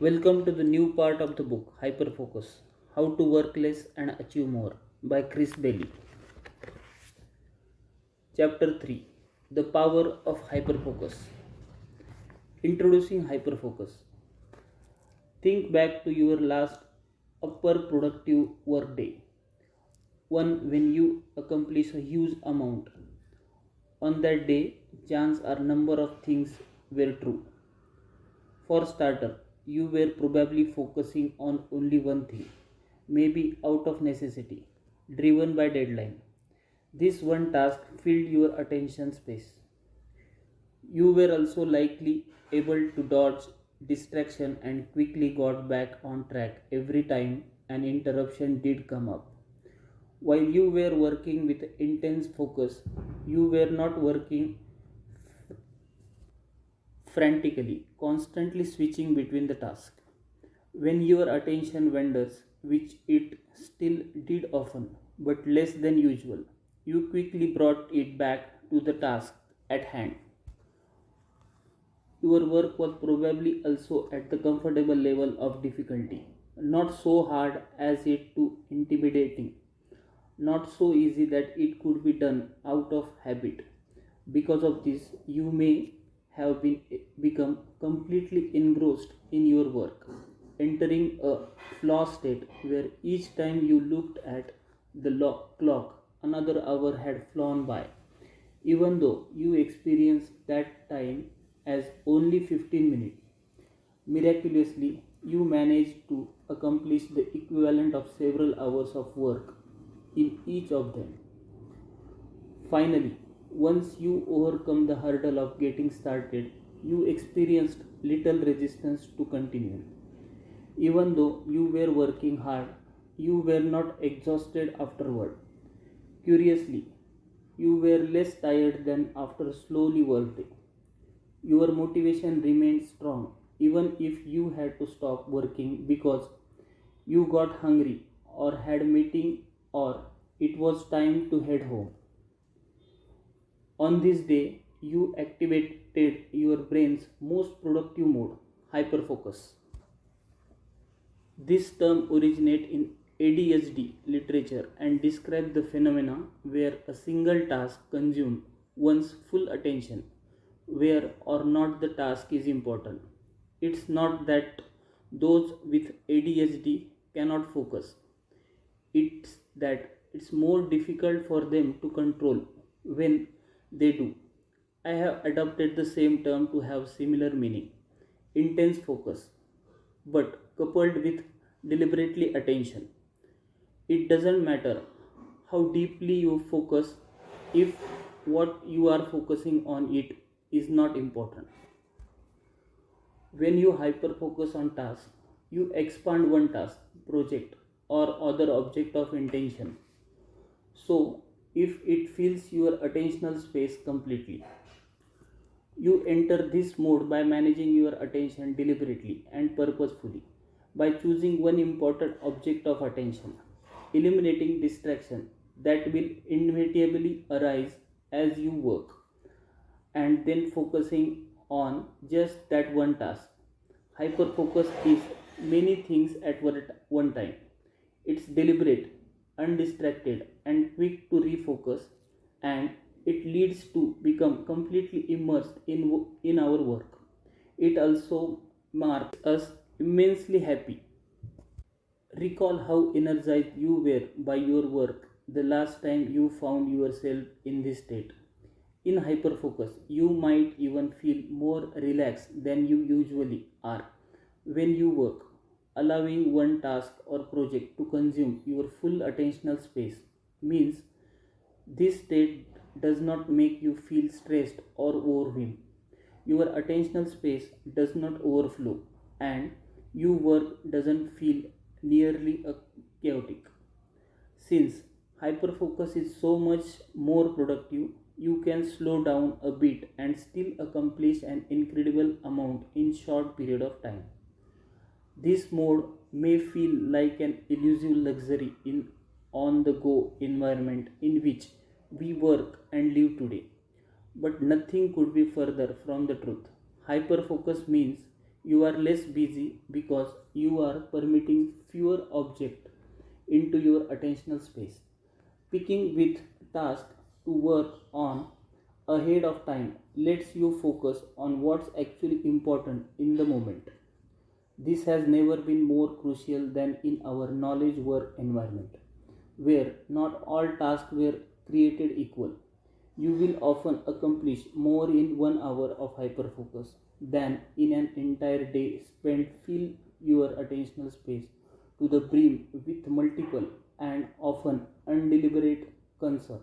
Welcome to the new part of the book, Hyperfocus: How to Work Less and Achieve More by Chris Bailey. Chapter 3: The Power of Hyperfocus. Introducing Hyperfocus. Think back to your last upper productive workday, one when you accomplish a huge amount. On that day, chance are number of things were true. For starter, you were probably focusing on only one thing, maybe out of necessity, driven by deadline. This one task filled your attention space. You were also likely able to dodge distraction and quickly got back on track every time an interruption did come up. While you were working with intense focus, you were not working frantically, constantly switching between the tasks. When your attention wanders, which it still did often, but less than usual, you quickly brought it back to the task at hand. Your work was probably also at the comfortable level of difficulty, not so hard as it too intimidating, not so easy that it could be done out of habit. Because of this, you may have become completely engrossed in your work, entering a flow state where each time you looked at the clock, another hour had flown by, even though you experienced that time as only 15 minutes. Miraculously, you managed to accomplish the equivalent of several hours of work in each of them. Finally, once you overcome the hurdle of getting started, you experienced little resistance to continue. Even though you were working hard, you were not exhausted afterward. Curiously, you were less tired than after slowly working. Your motivation remained strong even if you had to stop working because you got hungry or had a meeting or it was time to head home. On this day, you activated your brain's most productive mode, hyperfocus. This term originates in ADHD literature and describes the phenomena where a single task consumes one's full attention, where or not the task is important. It's not that those with ADHD cannot focus, it's that it's more difficult for them to control when they do. I have adopted the same term to have similar meaning, intense focus, but coupled with deliberately attention. It doesn't matter how deeply you focus if what you are focusing on it is not important. When you hyper focus on task, you expand one task, project, or other object of intention. So, if it fills your attentional space completely, you enter this mode by managing your attention deliberately and purposefully, by choosing one important object of attention, eliminating distraction that will inevitably arise as you work, and then focusing on just that one task. Hyperfocus is many things at one time. It's deliberate, undistracted, and quick to refocus, and it leads to become completely immersed in our work. It also marks us immensely happy. Recall how energized you were by your work the last time you found yourself in this state. In hyperfocus, you might even feel more relaxed than you usually are when you work. Allowing one task or project to consume your full attentional space means this state does not make you feel stressed or overwhelmed. Your attentional space does not overflow and your work doesn't feel nearly chaotic. Since hyperfocus is so much more productive, you can slow down a bit and still accomplish an incredible amount in short period of time. This mode may feel like an elusive luxury in on the go environment in which we work and live today, but nothing could be further from the truth. Hyperfocus means You are less busy because you are permitting fewer objects into your attentional space. Picking with task to work on ahead of time lets you focus on what's actually important in the moment. This has never been more crucial than in our knowledge work environment, where not all tasks were created equal. You will often accomplish more in 1 hour of hyperfocus than in an entire day spent fill your attentional space to the brim with multiple and often undeliberate concern.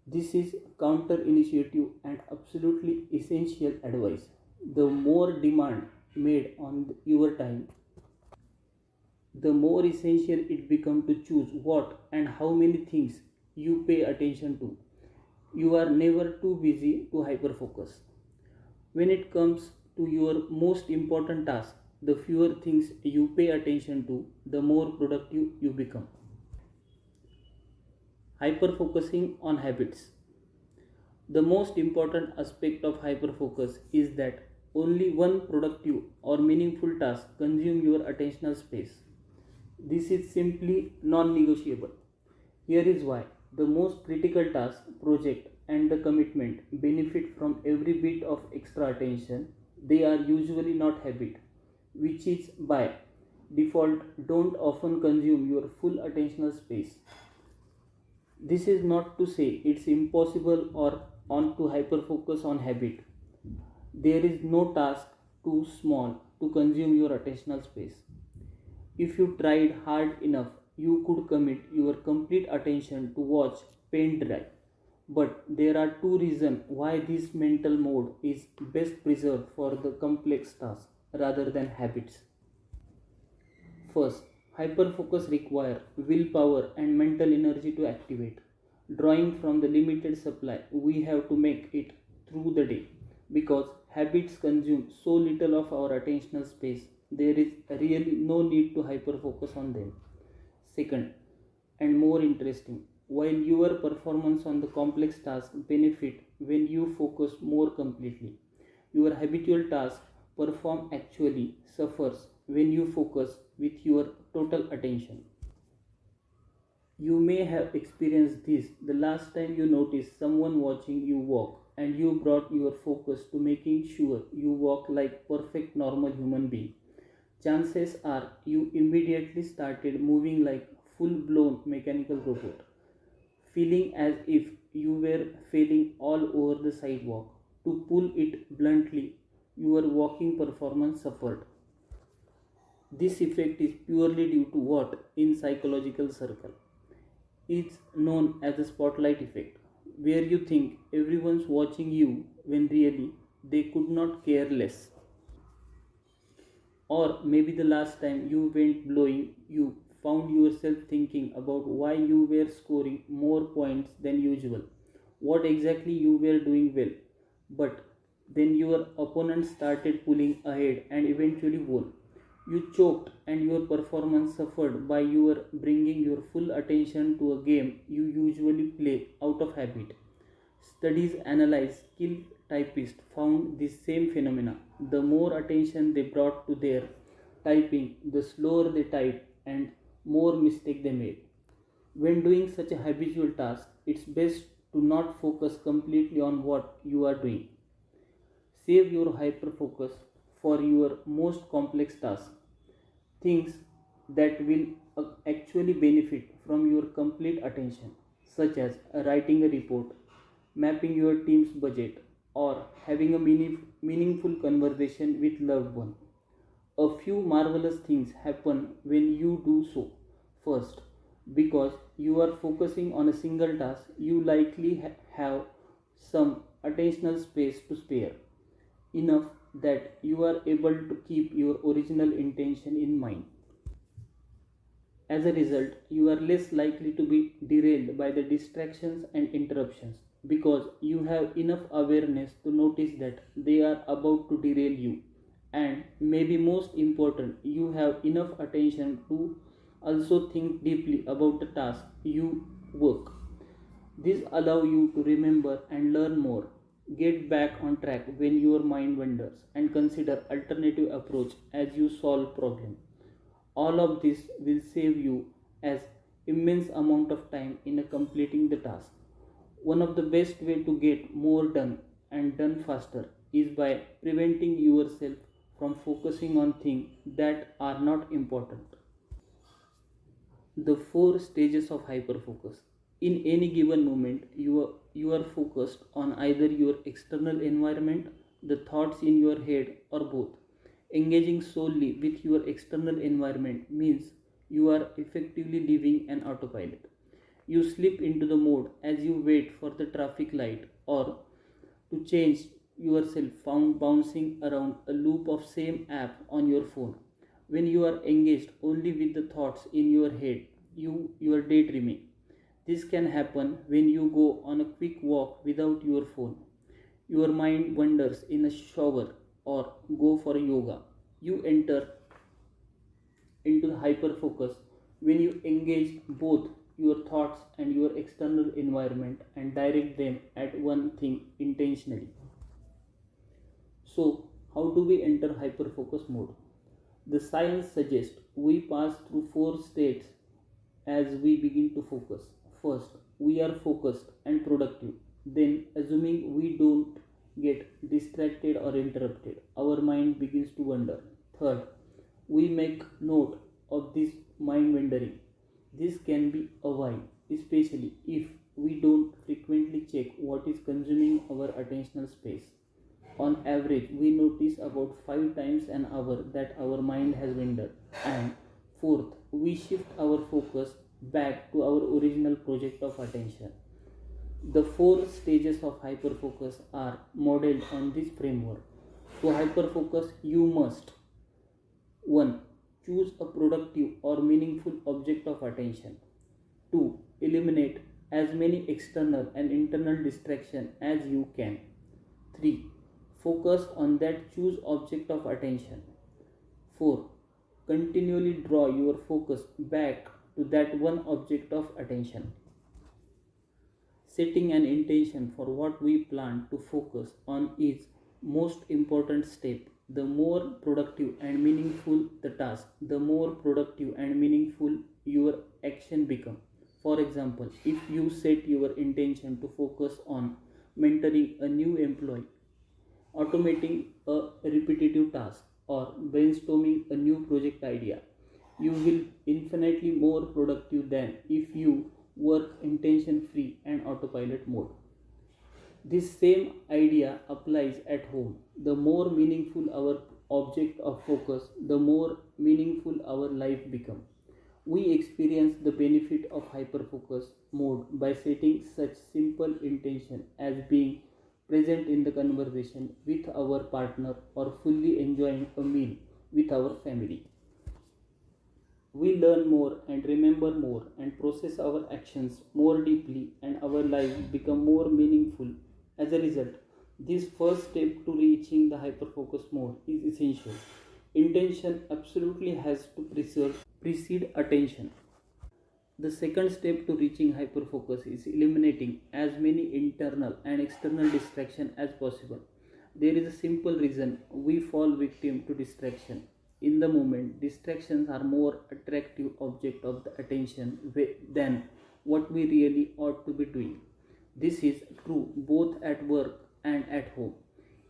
This is counter initiative and absolutely essential advice. The more demand made on your time, the more essential it becomes to choose what and how many things you pay attention to. You are never too busy to hyperfocus. When it comes to your most important task, the fewer things you pay attention to, the more productive you become. Hyperfocusing on habits. The most important aspect of hyperfocus is that only one productive or meaningful task consumes your attentional space. This is simply non negotiable. Here is why: the most critical task, project, and the commitment benefit from every bit of extra attention. They are usually not habit, which is by default don't often consume your full attentional space. This is not to say it's impossible or on to hyperfocus on habit. There is no task too small to consume your attentional space. If you tried hard enough, you could commit your complete attention to watch paint dry. But there are two reasons why this mental mode is best preserved for the complex tasks rather than habits. First, hyperfocus requires willpower and mental energy to activate. Drawing from the limited supply, we have to make it through the day. Because habits consume so little of our attentional space, there is really no need to hyperfocus on them. Second, and more interesting, while your performance on the complex task benefit when you focus more completely, your habitual task perform actually suffers when you focus with your total attention. You may have experienced this the last time you noticed someone watching you walk and you brought your focus to making sure you walk like perfect normal human being. Chances are you immediately started moving like full blown mechanical robot, feeling as if you were failing all over the sidewalk. To pull it bluntly, your walking performance suffered. This effect is purely due to what in psychological circle is known as the spotlight effect, where you think everyone's watching you when really they could not care less. Or maybe the last time you went blowing, you found yourself thinking about why you were scoring more points than usual, what exactly you were doing well, but then your opponent started pulling ahead and eventually won. You choked and your performance suffered by your bringing your full attention to a game you usually play out of habit. Studies analyze skilled typists found this same phenomena. The more attention they brought to their typing, the slower they typed and more mistakes they made. When doing such a habitual task, it's best to not focus completely on what you are doing. Save your hyper focus for your most complex tasks, things that will actually benefit from your complete attention, such as writing a report, mapping your team's budget, or having a meaningful conversation with loved one. A few marvelous things happen when you do so. First, because you are focusing on a single task, you likely have some attentional space to spare, enough that you are able to keep your original intention in mind. As a result, you are less likely to be derailed by the distractions and interruptions because you have enough awareness to notice that they are about to derail you. And maybe most important, you have enough attention to also think deeply about the task you work. This allows you to remember and learn more. Get back on track when your mind wanders and consider alternative approach as you solve problem. All of this will save you as immense amount of time in completing the task. One of the best way to get more done and done faster is by preventing yourself from focusing on things that are not important. The four stages of hyperfocus. In any given moment, you are focused on either your external environment, the thoughts in your head, or both. Engaging solely with your external environment means you are effectively living an autopilot. You slip into the mode as you wait for the traffic light or to change yourself found bouncing around a loop of same app on your phone. When you are engaged only with the thoughts in your head, you are daydreaming. This can happen when you go on a quick walk without your phone. Your mind wanders in a shower or go for yoga. You enter into the hyperfocus when you engage both your thoughts and your external environment and direct them at one thing intentionally. So, how do we enter hyperfocus mode? The science suggests we pass through four states as we begin to focus. First, we are focused and productive. Then, assuming we don't get distracted or interrupted, our mind begins to wander. Third, we make note of this mind wandering. This can be a while, especially if we don't frequently check what is consuming our attentional space. On average, we notice about 5 times an hour that our mind has wandered. And fourth, we shift our focus back to our original project of attention. The four stages of hyperfocus are modeled on this framework. To hyperfocus, you must 1. Choose a productive or meaningful object of attention. 2. Eliminate as many external and internal distractions as you can. 3. Focus on that choose object of attention. 4. Continually draw your focus back to that one object of attention. Setting an intention for what we plan to focus on is most important step. The more productive and meaningful the task, the more productive and meaningful your action become. For example, if you set your intention to focus on mentoring a new employee, automating a repetitive task, or brainstorming a new project idea, you will infinitely more productive than if you work intention free and autopilot mode. This same idea applies at home. The more meaningful our object of focus, the more meaningful our life becomes. We experience the benefit of hyperfocus mode by setting such simple intention as being present in the conversation with our partner or fully enjoying a meal with our family. We learn more and remember more and process our actions more deeply, and our lives become more meaningful. As a result, this first step to reaching the hyperfocus mode is essential. Intention absolutely has to precede attention. The second step to reaching hyperfocus is eliminating as many internal and external distractions as possible. There is a simple reason we fall victim to distraction. In the moment, distractions are more attractive object of the attention than what we really ought to be doing. This is true both at work and at home.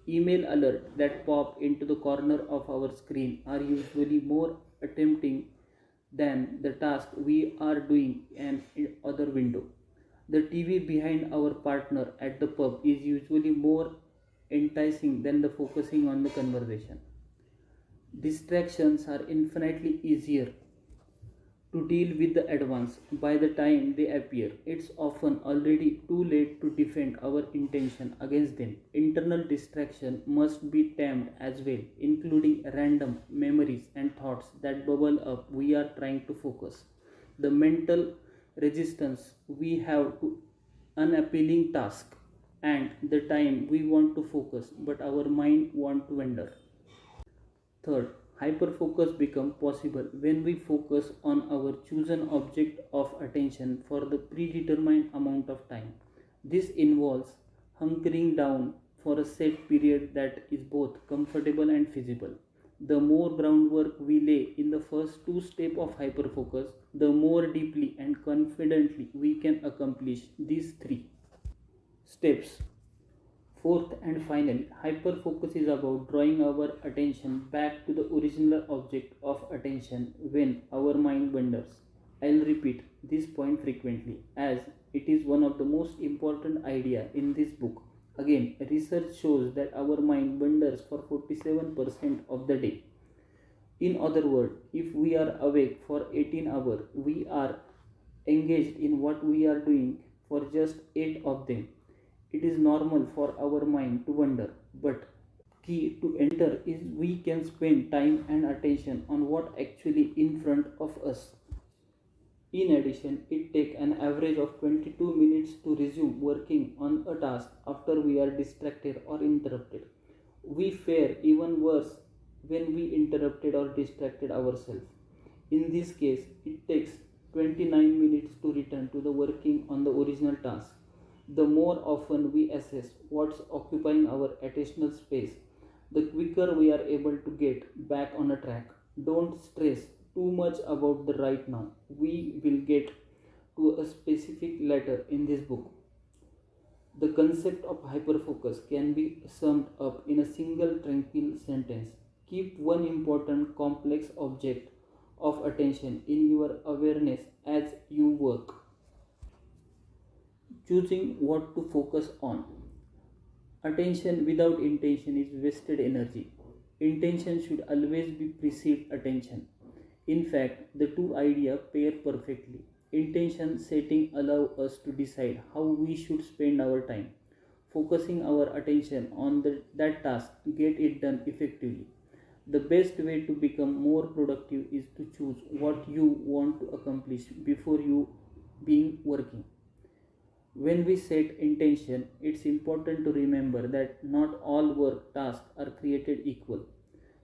Email alerts that pop into the corner of our screen are usually more tempting than the task we are doing in other window. The TV behind our partner at the pub is usually more enticing than the focusing on the conversation. Distractions are infinitely easier to deal with the advance. By the time they appear, it's often already too late to defend our intention against them. Internal distraction must be tamed as well, including random memories and thoughts that bubble up. We are trying to focus. The mental resistance we have to unappealing task and the time we want to focus but our mind want to wander. Third, hyperfocus becomes possible when we focus on our chosen object of attention for the predetermined amount of time. This involves hunkering down for a set period that is both comfortable and feasible. The more groundwork we lay in the first two steps of hyperfocus, the more deeply and confidently we can accomplish these three steps. Fourth and finally, hyperfocus is about drawing our attention back to the original object of attention when our mind wanders. I'll repeat this point frequently as it is one of the most important idea in this book. Again, research shows that our mind wanders for 47% of the day. In other words, if we are awake for 18 hours, we are engaged in what we are doing for just 8 of them. It is normal for our mind to wander, but key to enter is we can spend time and attention on what actually in front of us. In addition, it takes an average of 22 minutes to resume working on a task after we are distracted or interrupted. We fare even worse when we interrupted or distracted ourselves. In this case, it takes 29 minutes to return to the working on the original task. The more often we assess what's occupying our attentional space, the quicker we are able to get back on a track. Don't stress too much about the right now. We will get to a specific later in this book. The concept of hyperfocus can be summed up in a single tranquil sentence. Keep one important complex object of attention in your awareness as you work. Choosing what to focus on. Attention without intention is wasted energy. Intention should always be precede attention. In fact, the two ideas pair perfectly. Intention setting allow us to decide how we should spend our time. Focusing our attention on that task get it done effectively. The best way to become more productive is to choose what you want to accomplish before you being working. When we set intention, it's important to remember that not all work tasks are created equal.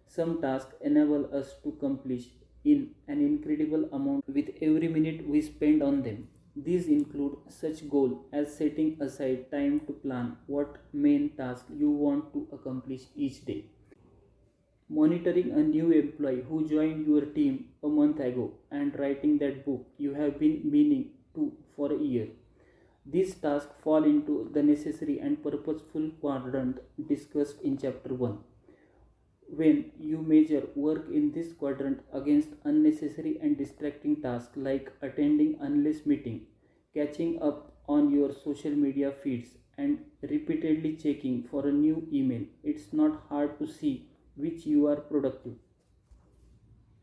Some tasks enable us to accomplish in an incredible amount with every minute we spend on them. These include such goals as setting aside time to plan what main task you want to accomplish each day. Monitoring a new employee who joined your team a month ago and writing that book you have been meaning to for a year. These tasks fall into the necessary and purposeful quadrant discussed in chapter 1. When you measure work in this quadrant against unnecessary and distracting tasks like attending endless meeting, catching up on your social media feeds, and repeatedly checking for a new email, it's not hard to see which you are productive.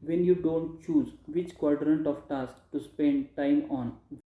When you don't choose which quadrant of tasks to spend time on,